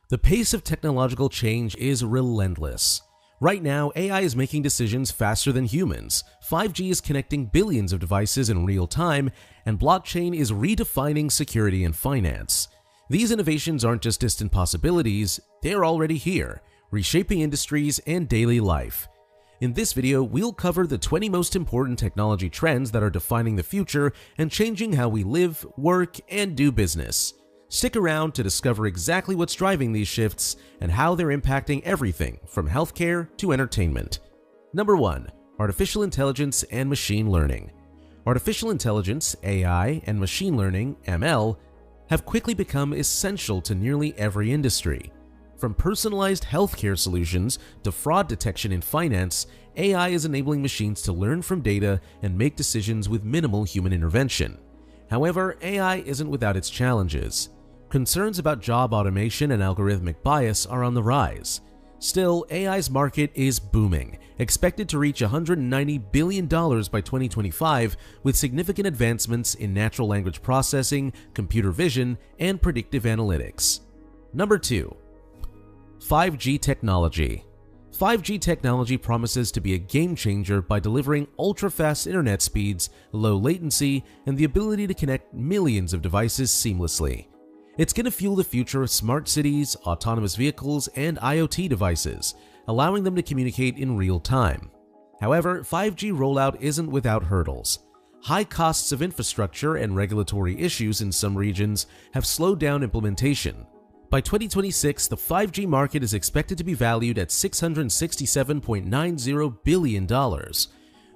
The pace of technological change is relentless. Right now, AI is making decisions faster than humans, 5G is connecting billions of devices in real time, and blockchain is redefining security and finance. These innovations aren't just distant possibilities, they're already here, reshaping industries and daily life. In this video, we'll cover the 20 most important technology trends that are defining the future and changing how we live, work, and do business. Stick around to discover exactly what's driving these shifts and how they're impacting everything from healthcare to entertainment. Number 1. Artificial intelligence and machine learning. Artificial intelligence, AI, and machine learning, ML, have quickly become essential to nearly every industry. From personalized healthcare solutions to fraud detection in finance, AI is enabling machines to learn from data and make decisions with minimal human intervention. However, AI isn't without its challenges. Concerns about job automation and algorithmic bias are on the rise. Still, AI's market is booming, expected to reach $190 billion by 2025 with significant advancements in natural language processing, computer vision, and predictive analytics. Number 2. 5G technology. 5G technology promises to be a game changer by delivering ultra-fast internet speeds, low latency, and the ability to connect millions of devices seamlessly. It's going to fuel the future of smart cities, autonomous vehicles, and IoT devices, allowing them to communicate in real time. However, 5G rollout isn't without hurdles. High costs of infrastructure and regulatory issues in some regions have slowed down implementation. By 2026, the 5G market is expected to be valued at $667.90 billion,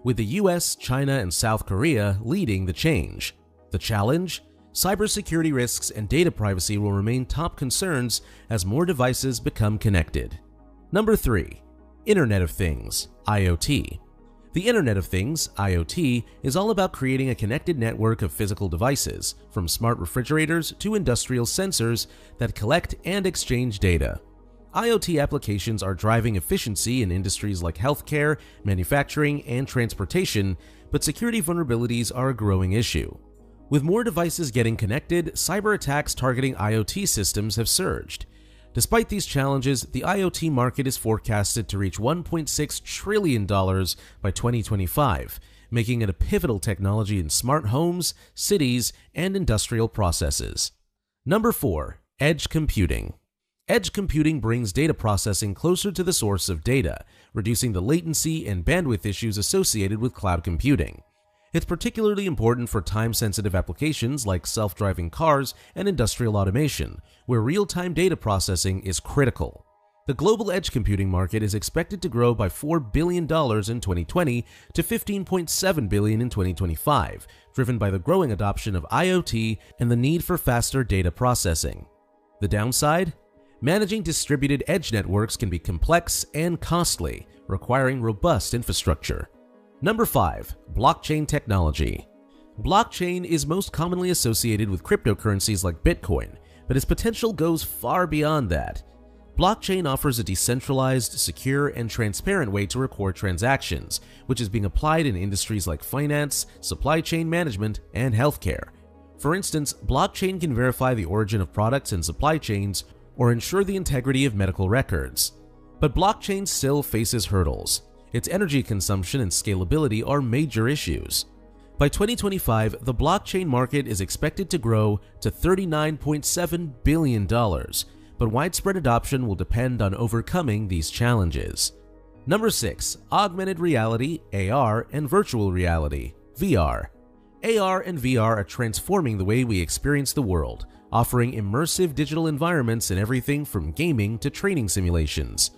with the US, China, and South Korea leading the change. The challenge? Cybersecurity risks and data privacy will remain top concerns as more devices become connected. Number 3. Internet of Things, IoT. The Internet of Things, IoT, is all about creating a connected network of physical devices, from smart refrigerators to industrial sensors that collect and exchange data. IoT applications are driving efficiency in industries like healthcare, manufacturing, and transportation, but security vulnerabilities are a growing issue. With more devices getting connected, cyber attacks targeting IoT systems have surged. Despite these challenges, the IoT market is forecasted to reach $1.6 trillion by 2025, making it a pivotal technology in smart homes, cities, and industrial processes. Number 4. Edge computing. Edge computing brings data processing closer to the source of data, reducing the latency and bandwidth issues associated with cloud computing. It's particularly important for time-sensitive applications like self-driving cars and industrial automation, where real-time data processing is critical. The global edge computing market is expected to grow by $4 billion in 2020 to $15.7 billion in 2025, driven by the growing adoption of IoT and the need for faster data processing. The downside? Managing distributed edge networks can be complex and costly, requiring robust infrastructure. Number 5. Blockchain technology. Blockchain is most commonly associated with cryptocurrencies like Bitcoin, but its potential goes far beyond that. Blockchain offers a decentralized, secure, and transparent way to record transactions, which is being applied in industries like finance, supply chain management, and healthcare. For instance, blockchain can verify the origin of products and supply chains or ensure the integrity of medical records. But blockchain still faces hurdles. Its energy consumption and scalability are major issues. By 2025, the blockchain market is expected to grow to $39.7 billion, but widespread adoption will depend on overcoming these challenges. Number 6. Augmented reality, AR, and virtual reality, VR. AR and VR are transforming the way we experience the world, offering immersive digital environments in everything from gaming to training simulations.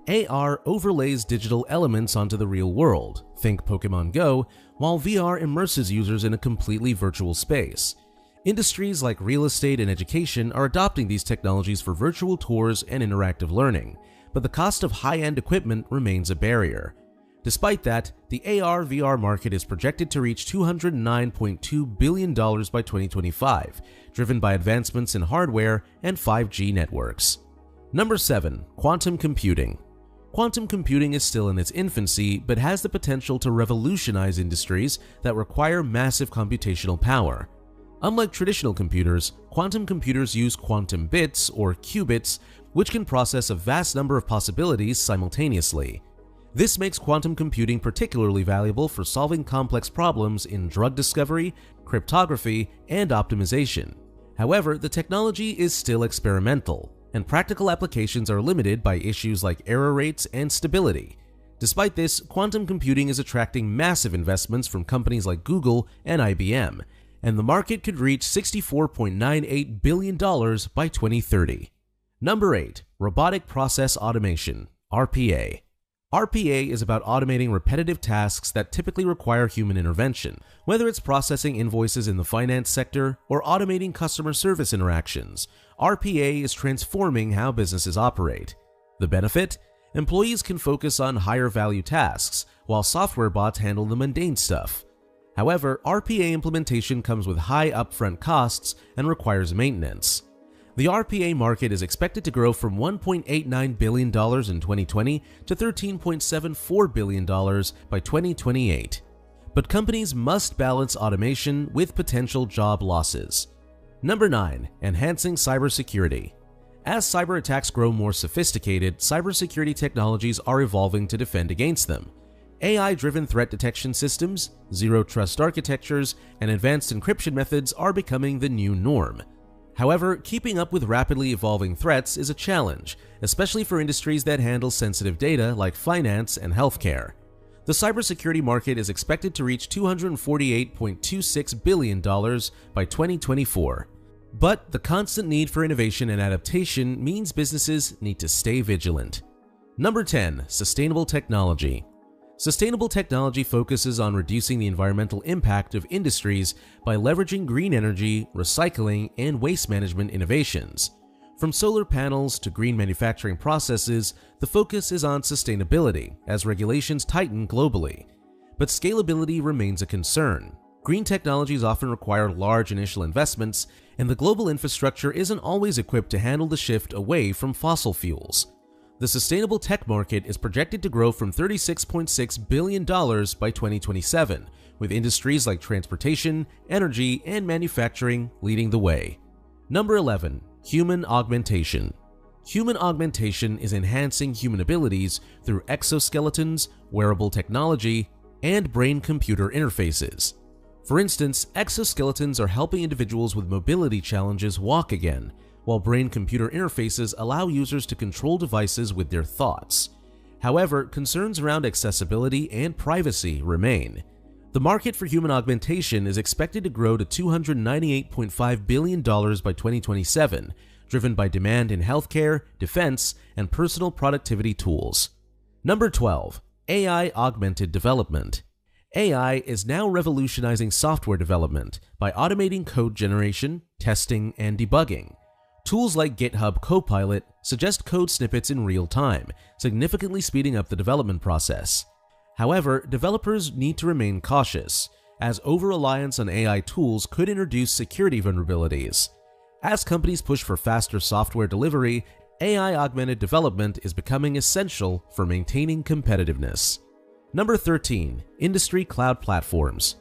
AR overlays digital elements onto the real world, think Pokemon Go, while VR immerses users in a completely virtual space. Industries like real estate and education are adopting these technologies for virtual tours and interactive learning, but the cost of high-end equipment remains a barrier. Despite that, the AR/VR market is projected to reach $209.2 billion by 2025, driven by advancements in hardware and 5G networks. Number 7. Quantum computing. Quantum computing is still in its infancy, but has the potential to revolutionize industries that require massive computational power. Unlike traditional computers, quantum computers use quantum bits, or qubits, which can process a vast number of possibilities simultaneously. This makes quantum computing particularly valuable for solving complex problems in drug discovery, cryptography, and optimization. However, the technology is still experimental, and practical applications are limited by issues like error rates and stability. Despite this, quantum computing is attracting massive investments from companies like Google and IBM, and the market could reach $64.98 billion by 2030. Number 8. Robotic Process Automation, RPA. RPA is about automating repetitive tasks that typically require human intervention, whether it's processing invoices in the finance sector or automating customer service interactions. RPA is transforming how businesses operate. The benefit? Employees can focus on higher value tasks, while software bots handle the mundane stuff. However, RPA implementation comes with high upfront costs and requires maintenance. The RPA market is expected to grow from $1.89 billion in 2020 to $13.74 billion by 2028. But companies must balance automation with potential job losses. Number 9. Enhancing cybersecurity. As cyber attacks grow more sophisticated, cybersecurity technologies are evolving to defend against them. AI-driven threat detection systems, zero-trust architectures, and advanced encryption methods are becoming the new norm. However, keeping up with rapidly evolving threats is a challenge, especially for industries that handle sensitive data like finance and healthcare. The cybersecurity market is expected to reach $248.26 billion by 2024. But the constant need for innovation and adaptation means businesses need to stay vigilant. Number 10. Sustainable technology. Sustainable technology focuses on reducing the environmental impact of industries by leveraging green energy, recycling, and waste management innovations. From solar panels to green manufacturing processes, the focus is on sustainability as regulations tighten globally. But scalability remains a concern. Green technologies often require large initial investments, and the global infrastructure isn't always equipped to handle the shift away from fossil fuels. The sustainable tech market is projected to grow from $36.6 billion by 2027, with industries like transportation, energy, and manufacturing leading the way. Number 11. Human augmentation. Human augmentation is enhancing human abilities through exoskeletons, wearable technology, and brain-computer interfaces. For instance, exoskeletons are helping individuals with mobility challenges walk again, while brain-computer interfaces allow users to control devices with their thoughts. However, concerns around accessibility and privacy remain. The market for human augmentation is expected to grow to $298.5 billion by 2027, driven by demand in healthcare, defense, and personal productivity tools. Number 12. AI-augmented development. AI is now revolutionizing software development by automating code generation, testing, and debugging. Tools like GitHub Copilot suggest code snippets in real time, significantly speeding up the development process. However, developers need to remain cautious, as over-reliance on AI tools could introduce security vulnerabilities. As companies push for faster software delivery, AI-augmented development is becoming essential for maintaining competitiveness. Number 13. Industry cloud platforms.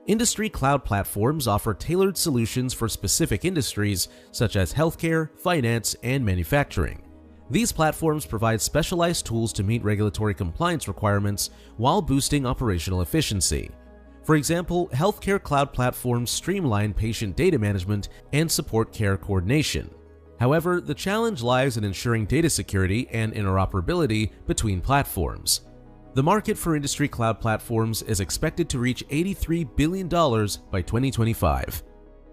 Industry cloud platforms offer tailored solutions for specific industries such as healthcare, finance, and manufacturing. These platforms provide specialized tools to meet regulatory compliance requirements while boosting operational efficiency. For example, healthcare cloud platforms streamline patient data management and support care coordination. However, the challenge lies in ensuring data security and interoperability between platforms. The market for industry cloud platforms is expected to reach $83 billion by 2025.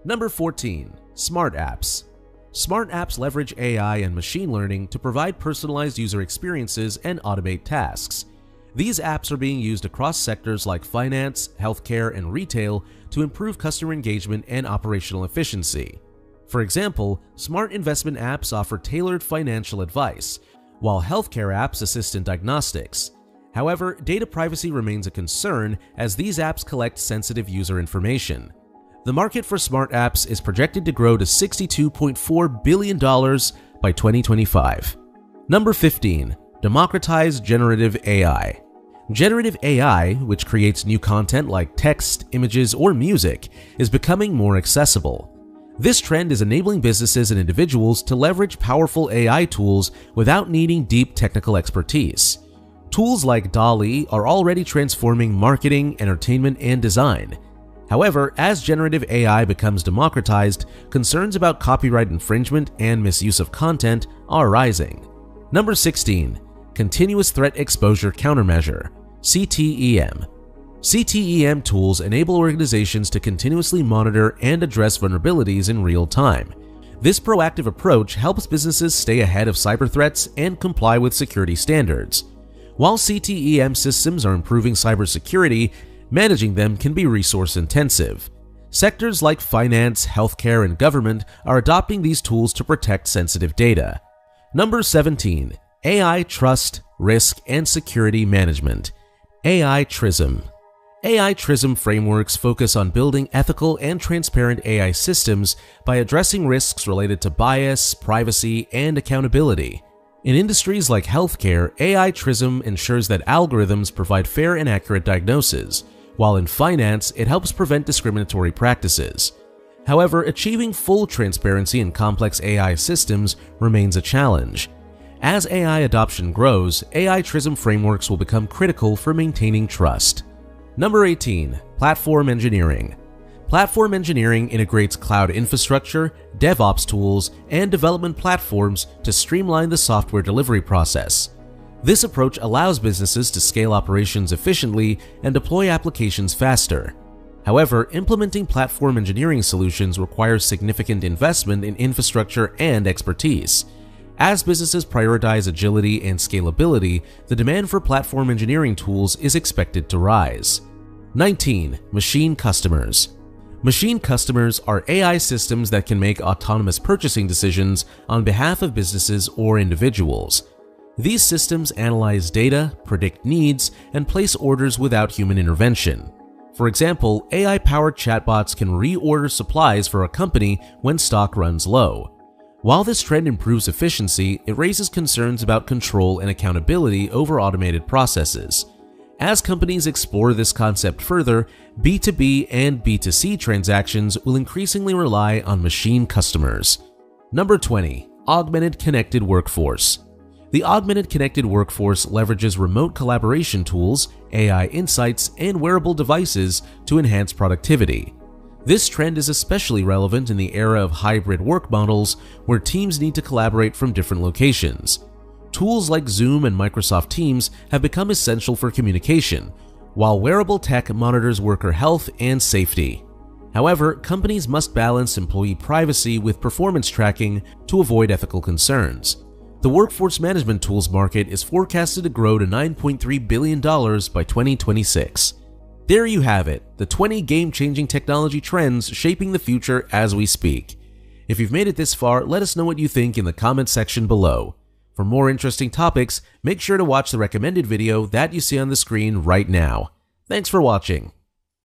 Number 14. Smart apps. Smart apps leverage AI and machine learning to provide personalized user experiences and automate tasks. These apps are being used across sectors like finance, healthcare, and retail to improve customer engagement and operational efficiency. For example, smart investment apps offer tailored financial advice, while healthcare apps assist in diagnostics. However, data privacy remains a concern as these apps collect sensitive user information. The market for smart apps is projected to grow to $62.4 billion by 2025. Number 15. Democratize generative AI. Generative AI, which creates new content like text, images, or music, is becoming more accessible. This trend is enabling businesses and individuals to leverage powerful AI tools without needing deep technical expertise. Tools like DALL-E are already transforming marketing, entertainment, and design. However, as generative AI becomes democratized, concerns about copyright infringement and misuse of content are rising. Number 16. Continuous Threat Exposure Countermeasure, CTEM. CTEM tools enable organizations to continuously monitor and address vulnerabilities in real time. This proactive approach helps businesses stay ahead of cyber threats and comply with security standards. While CTEM systems are improving cybersecurity, managing them can be resource-intensive. Sectors like finance, healthcare, and government are adopting these tools to protect sensitive data. Number 17. AI Trust, Risk, and Security Management, AI TRISM. AI TRISM frameworks focus on building ethical and transparent AI systems by addressing risks related to bias, privacy, and accountability. In industries like healthcare, AI TRISM ensures that algorithms provide fair and accurate diagnoses, while in finance, it helps prevent discriminatory practices. However, achieving full transparency in complex AI systems remains a challenge. As AI adoption grows, AI TRISM frameworks will become critical for maintaining trust. Number 18. Platform Engineering. Platform engineering integrates cloud infrastructure, DevOps tools, and development platforms to streamline the software delivery process. This approach allows businesses to scale operations efficiently and deploy applications faster. However, implementing platform engineering solutions requires significant investment in infrastructure and expertise. As businesses prioritize agility and scalability, the demand for platform engineering tools is expected to rise. 19. Machine Customers. Machine customers are AI systems that can make autonomous purchasing decisions on behalf of businesses or individuals. These systems analyze data, predict needs, and place orders without human intervention. For example, AI-powered chatbots can reorder supplies for a company when stock runs low. While this trend improves efficiency, it raises concerns about control and accountability over automated processes. As companies explore this concept further, B2B and B2C transactions will increasingly rely on machine customers. Number 20. Augmented Connected Workforce. The augmented connected workforce leverages remote collaboration tools, AI insights, and wearable devices to enhance productivity. This trend is especially relevant in the era of hybrid work models where teams need to collaborate from different locations. Tools like Zoom and Microsoft Teams have become essential for communication, while wearable tech monitors worker health and safety. However, companies must balance employee privacy with performance tracking to avoid ethical concerns. The workforce management tools market is forecasted to grow to $9.3 billion by 2026. There you have it, the 20 game-changing technology trends shaping the future as we speak. If you've made it this far, let us know what you think in the comment section below. For more interesting topics, make sure to watch the recommended video that you see on the screen right now. Thanks for watching.